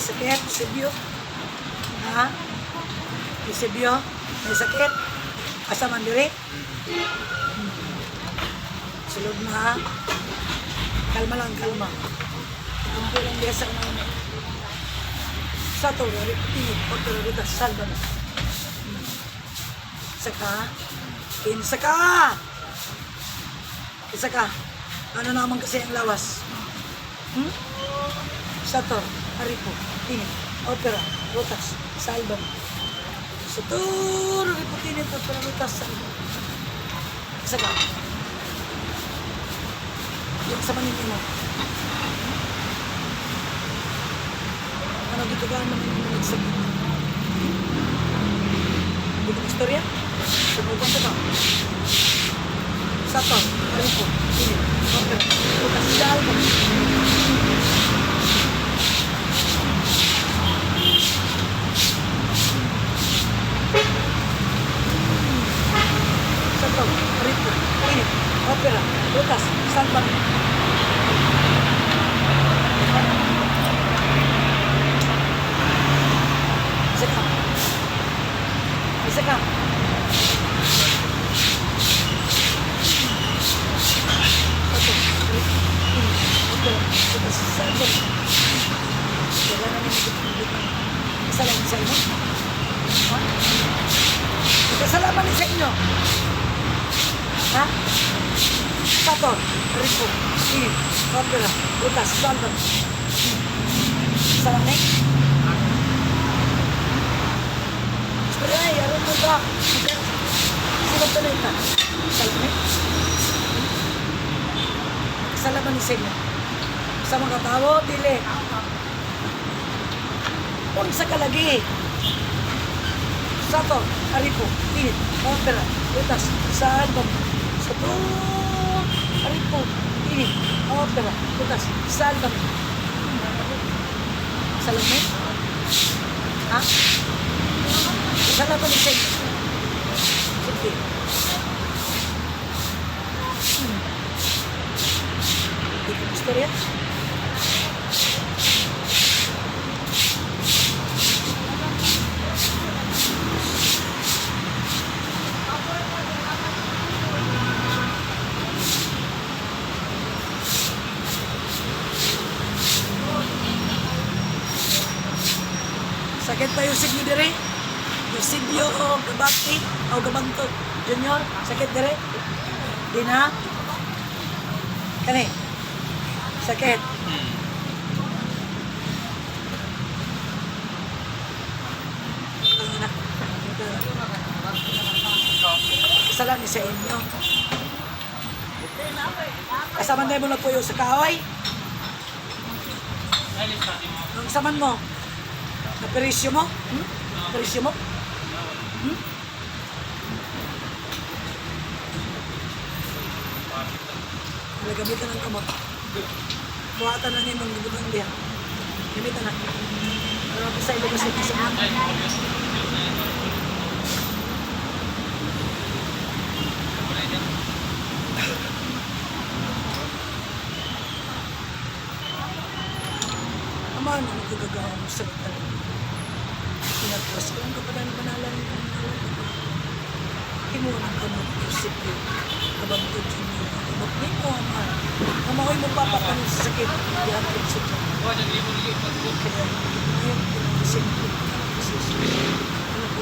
sakit, sibyo. Ha? Sibyo, may sakit. Asa man diri? Sulod na ha. Kalma lang, kalma. Ang lang diya sa mga sa to, tingin, pagkaroon salba na. Saka, saka! Saka, ano naman kasi ang lawas? Sa to, haripo, tingin, opera, rotas, salba na. Sa to, haripo, tingin, opera, rotas, salba na. Saka, yung sa maninin mo. Ano dito ka naman yung nagsakit? Hindi ko istorya? Sumupan sa to. Sa to, haripo, tingin, opera, rotas, salba na. Sato, rito, init, opera, rutas, salban. Isa ka. Isa ka. Sato, rito, init, opera, rutas, salban. Kaya namin isa lang sa inyo. Ha? Kasalaman sa inyo. Ha? Sato, ripo, init, opera, rutas, salban. Salamik? Espera, yaron mo ba? Sino pa na ito? Salamik? Kasalaman sa inyo. Sa mga tao, dili. Unsa ka lagi. Sato, aripo, init, opera, rutas, salban. Sato, aripo, init, opera, rutas, salban. Salamit? Ha? Salamat ni Seg. Sige. Hindi ko istorya. Sakit pa yung signo dire? Yung signo o gabati o gabantog. Junior, sakit dire? Di na? Kani? Sakit? Kasalanan ni sa inyo. Kasaman tayo mo nagpuyo sa kahoy? Ang saman mo? Naperisyo mo? Naperisyo mo? Nagamitan ng kamot. Buhatan na niya mong gabutang diya. Gamitan na. Pero ako sa ilabas ito sa mga. Aman, ano ko gagawin mo sa kita? Pinagpas ko ang kapalan manalang ng kinuha ka ng prinsipyo. Kabantod yun yun. Kabantod mo, aman. Kamahoy mo papakanin sa sakit. Yan, prinsipyo. Kaya yun, prinsipyo. Ano po?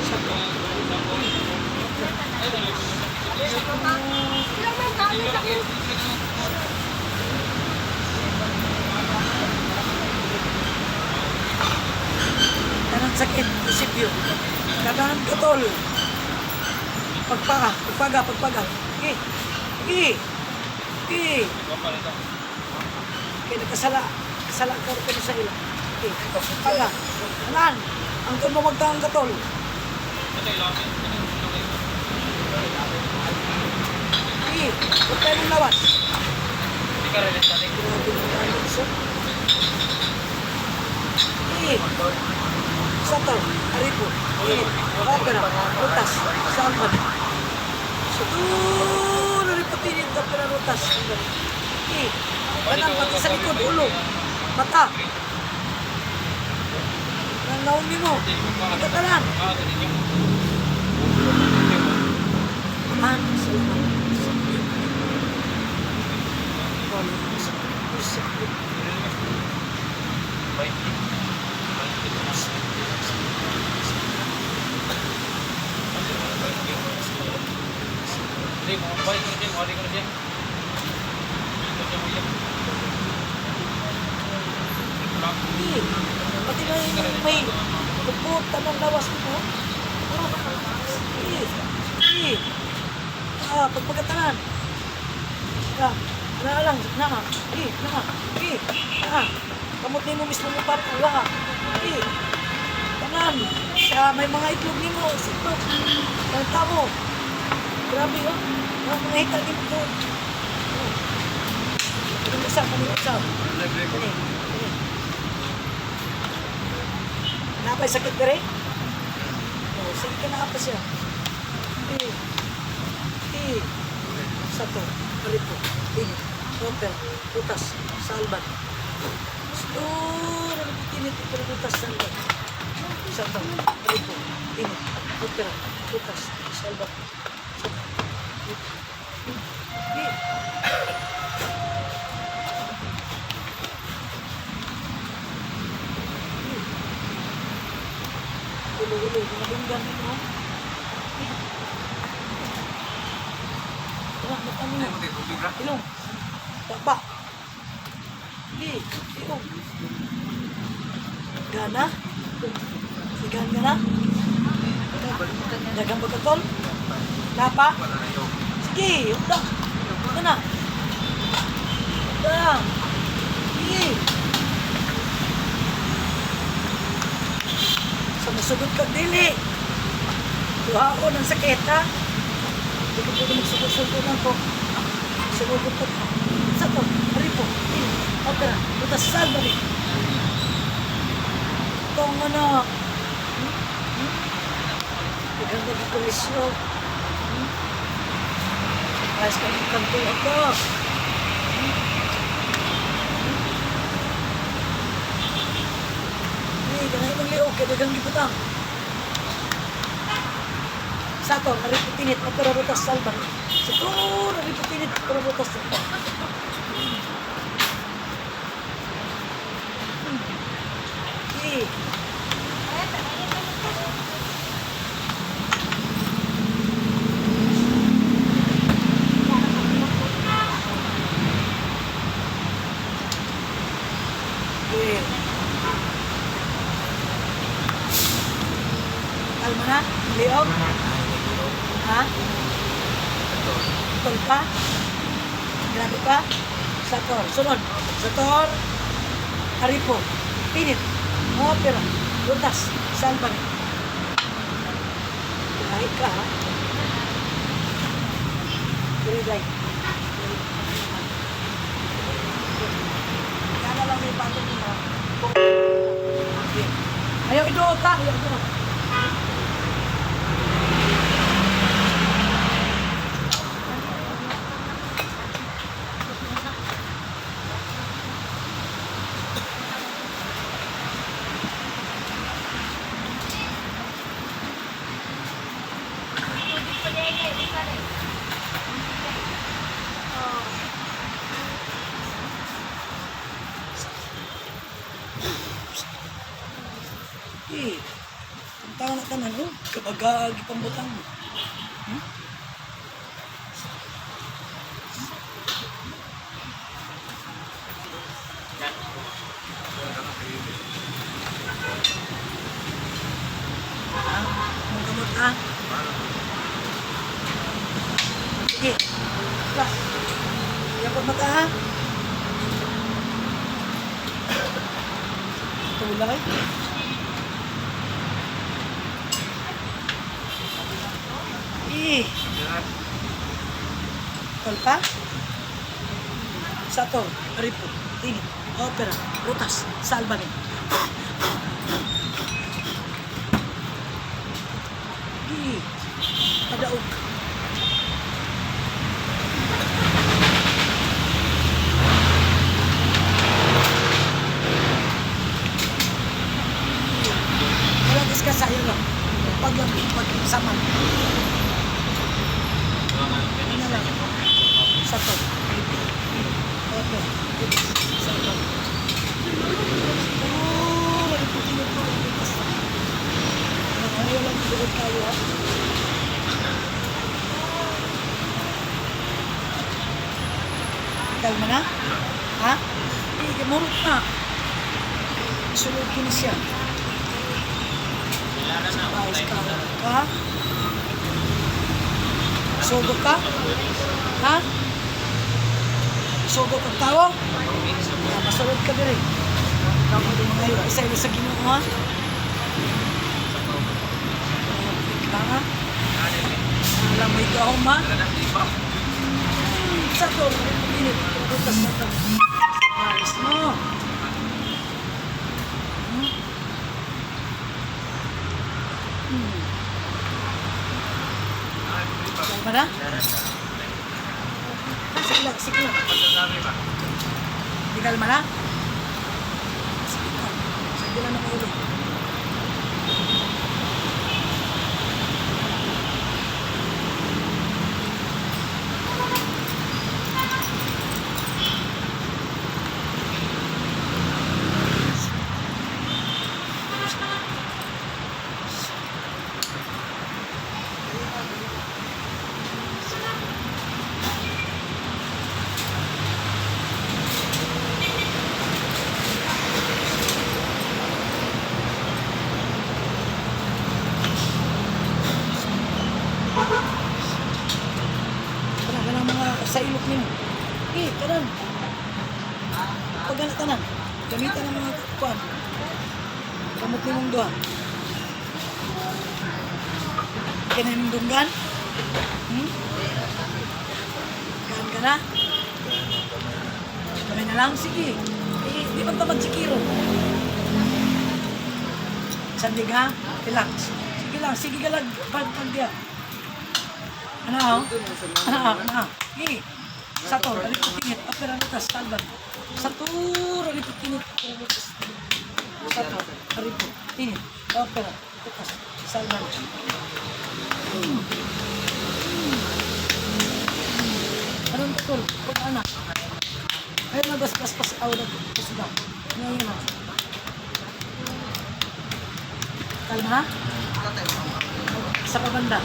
Sabi. Kanang sakit, prinsipyo. Kanang katol. Pagpaga. Okay. Okay, nagkasala ka rin sa ila. Okay, pagpaga. Anan, ang doon mo magtangang katol. Okay, huwag tayo ng lawas. Hindi ka rin sa ating Sato, haripo, init, opera, rutas, salban. Sato, haripo, init, opera, rutas. Kanang pati sa likod, ulo, mata, Panahon mo. Pagkatalan. Aman, salamat. Pati na yung may tupot, tanong lawas mo. Pagpagkatanan. Lang, nama. Kamot ni mo mismo mo papula. Tanan. May mga itlog ni mo. Sito. Kanta mo. Grabe oh. Mga hita ni mo ko. Pag-usap. Napay sakit ka rin? Sige ka na apa siya. Satu, kalipo, init, hotel, putas, salbat. Init, putas, salbat. Satu, kalipo, init, hotel, putas, salbat. Ulo, nabunggan mo. Ilong. Baba. Ilong. Gana. Sigan ka na. Dagang pagkatol. Lapa. Sige. Udah. Gana. Udah. Sige. Sumusugod ka dili. Tuha ko ng sakit ha. Hindi ko pwede magsugod-sugod ako. Sumugod ko. Satu, ripo, ini, opera, butas salbari. Itong ano. Igang nag-komisyo. Ayos ka ng kanto ako. Ganay mong liok, kaya dagang giputang. Satu, nariputinit, opera butas salbari. Satu, nariputinit, opera butas salbari. Alma na? Liog? Ha? Betul pa? Grabe pa? Sator. Sunod. Sator. Aripo. Pinit. Opera. Lutas. Salbang. Kahit ka ha? Kiriday. Kaya lang may bago nila. Ayaw idoot ha? Ayaw idoot. Ang tao na tanan, oh. Kabagagi pambutang mo. Magkamot ha? Sige. Plus. Iyapot mata ha? Tulay. Kolpa. Sator. Ripo. Tinit. Opera. Rutas. Salbangin. Padaog. Sama. Ano na lang. Satu. Okay. Satu. Oh, nagputin ito. Ayaw lang doon tayo ha. Kalma na? Ha? Eh, murot na. Sulod ko na siya. Ayos ka. Ha? Sogo ka? Ha? Sogo ka tao? Masulod ka din eh. Ngayon, isa-ilo sa Ginoo ha? Ha? Alam mo ikaw ma? Sa to, init. Butas na to. Ayos mo. Kalma na? Sige lang, sige lang. Hindi kalma na? Sige lang. Sige lang na kayo. Sa ilok nimo. Kanan. Pagana tanan. Gamitan ng mga kuan. Kamot nimong duha. Kanan dunggan. Gan ka na? Kamay na lang, sige. Di ba tamad si Kiro? Sandig ha? Relax. Sige lang, sige ka lang. Pag diya. Ano? Gini, satu, lipot tingit, apera lutas, talban. Satu, lipot tingit, satu, lipot tingit, apera lutas, talban. Anong betul? Kung anak? Ay, nabas-bas-pas aura ko sudah. Ngayon na. Kalma na? Sa pabanda.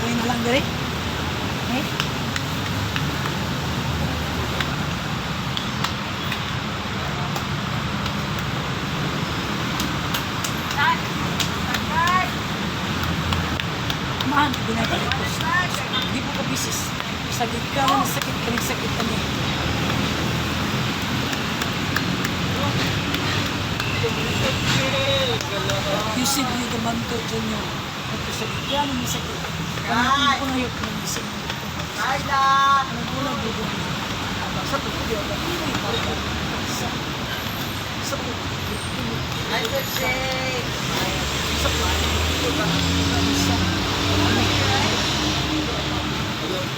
Ngayon na lang diri. Okay? Man, ginagalit ko. Hindi po ka bisis. Sakit ka na sakit ka, nagsakit ka niya. Yusip ni Gamanto Junior. Nagkasakit ka na nagsakit. Panahin ko ngayon ng isip. Ano po lang bugo? Sa tutuyo. Sa tutuyo.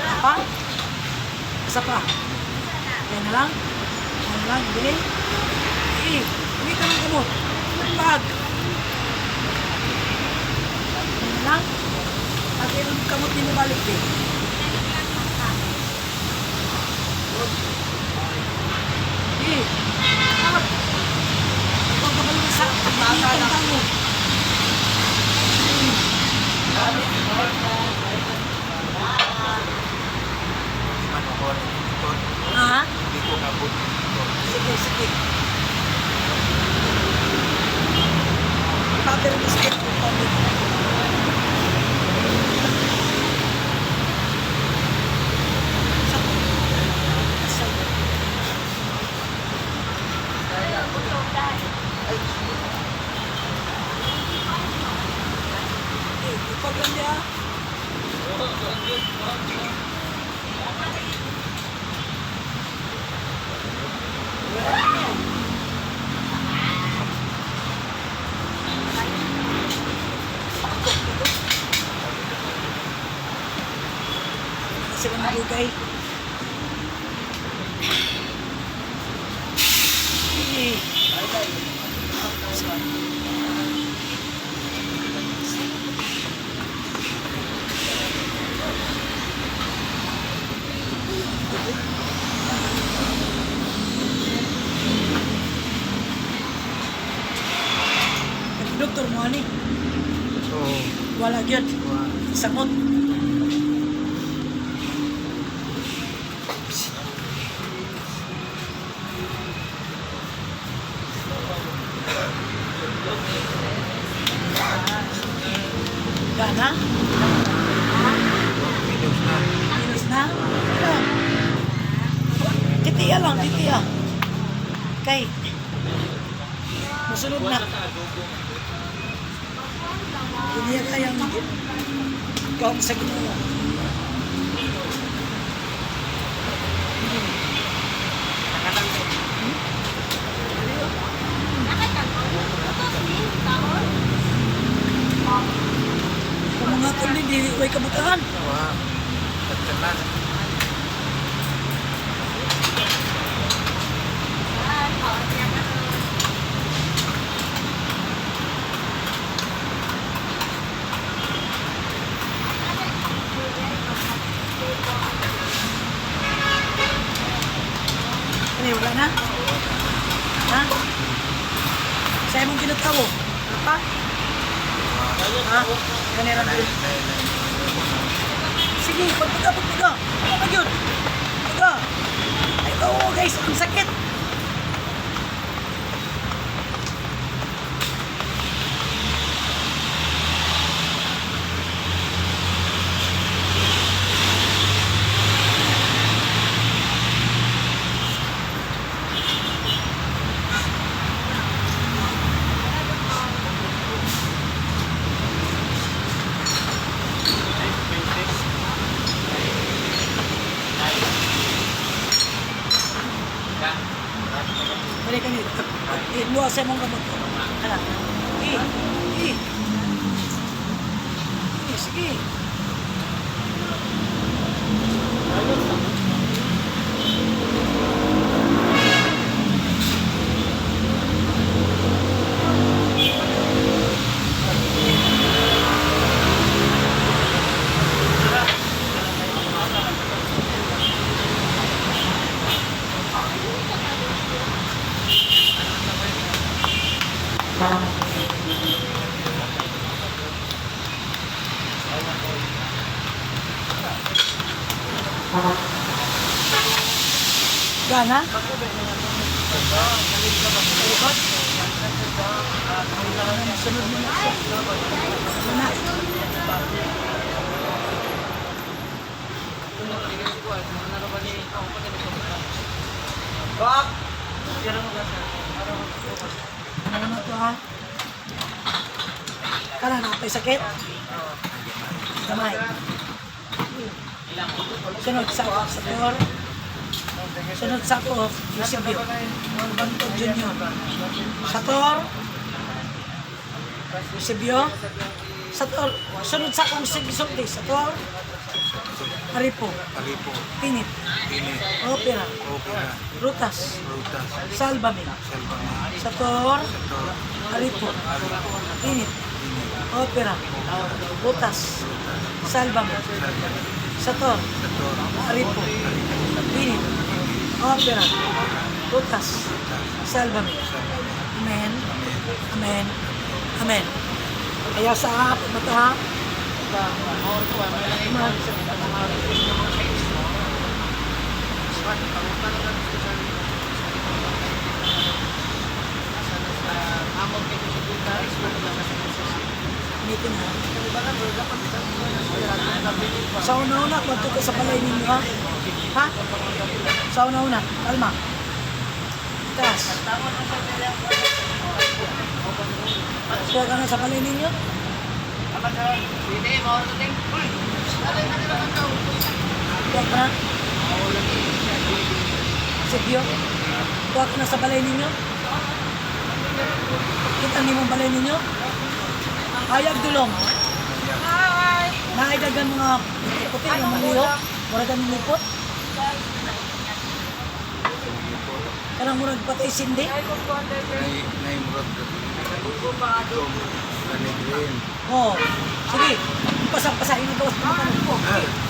Apa? Isa pa. Kaya na lang. Kaya na lang. Bilhin. Hindi ka ng gamot. Pag. Kaya na lang. Pag yung kamot din balik din. Kamot. Ito ka balik sa pagkakita mo. Ha? Sige, sige. Father biscuit ko kami. Paglan dia. Sila nagugay. doktor mo ani. Oo. Wala gyud. Samot. Gana? Minus na. Minus na? Ano? Titiya lang, titiya. Kay. Masunod na. Hindi yan kayang gawin sa Ginoo. Kung mga tuloy, di way kabutaan. Wow. Tagtanan. Ano, wala na? Ha? Sa'yo mong ginatawo? Ano pa? Ha? Ganera na yun. Sige, pagpiga. Ano ba yun? Piga. Ay, oo guys, ang sakit. Balik ka nito. Luwa sa mong gamot. Alam. Sige. Gana? Sunod mo na siya. Gana. Bak! Ano naman ito ha? Kala na ito'y sakit? Gamay. Sunod sa Sator. Sunod sa ako, Eusebio. Bantog Junior. Sator. Eusebio. Sator. Sunod sa akong Sulti. Sator. Aripo. Alipo. Pinit. Pinit. Opera. Opera. Rutas. Rutas. Salbame. Salbama. Sator. Sator. Aripo. Alipo. Pinit. Pinit. Opera. Rutas. Salbame. Salbama. Sator. Sator. Aripo. Alipo. Pinit. Opera. Rutas. Salbame. Salbama. Amen. Amen. Amen. Amen. Kaya sa hapon mo ito ha. Meeting ha. Sa una-una, kwanto ka sa balay ninyo ha? Ha? Sa una-una, kalma. Taas. Kuha ka na sa balay ninyo? Kuha ka na? Sergio? Kuha ka na sa balay ninyo? Kita niyo mong balay ninyo? Hayag dulong. Naidagan mga puti ng mga liho. Muragan ng lipot. Kanang murag patay sindi. Naimurag. Ganigrin. Oo. Sige. Pasang-pasahin na gawas pa naman ko.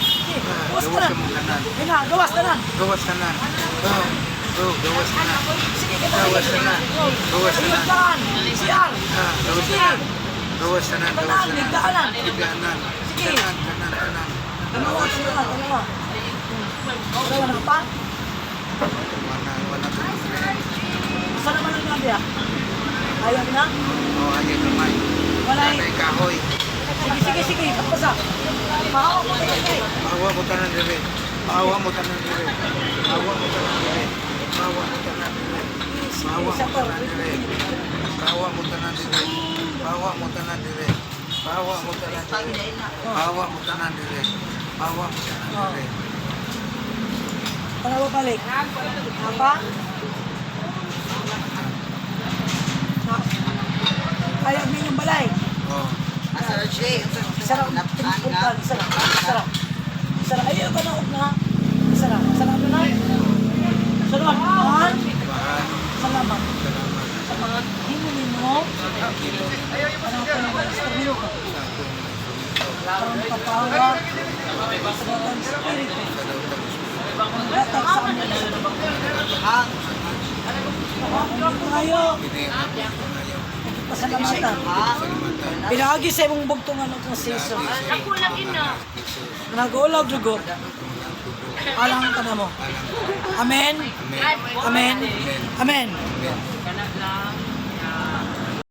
Sige. Gawas ka na. Ayun na, gawas ka na. Gawas ka na. Gawas ka na. Sige, kita Gawas ka na. Gawas ka na. Ayun, saan? Siyar. Gawas ka Sige. na. Gawas tanan, gawas Tanan, tanan. ligdaanan. Ligdaanan. Sige. Tanan. Dalawa, dalawa. Dalawa na pa? Wala to. Saan naman ang nabi ah? Ayaw na? Oh, ayun naman. Wala eh. Nanay kahoy. Sige. Kapasa. Mahawa mo tayo kay. Maawa mo tanan dire. Maawa mo tanan dire. Maawa mo tanan dire. Maawa mo tanan dire. Maawa mo tanan dire. Maawa mo tanan dire. Maawa mo tanan dire. Maawa mo tanan dire. Maawa mo tanan dire. Maawa mo tanan dire. Pangalawa balik. Apa? Ayaw mo yung balay. Oh. Sarap. Pinipulkan. Sarap. Ayaw ka na huwag na. Sarap ano na? Salamat. Bahan. Salamat. Salamat. Sa mga himunin mo. Ano ka na ba? Sabihin ko. Ang kapawat. Sa batang spirito. Ang batang sa amin. Ang tayo. Pasalamatan. Pinahagi sa imong bugtungan ng season. Ako lang ina. Nag-ulag dugo. Alang ka na mo. Amen. Amen. Amen. Amen. Kana lang.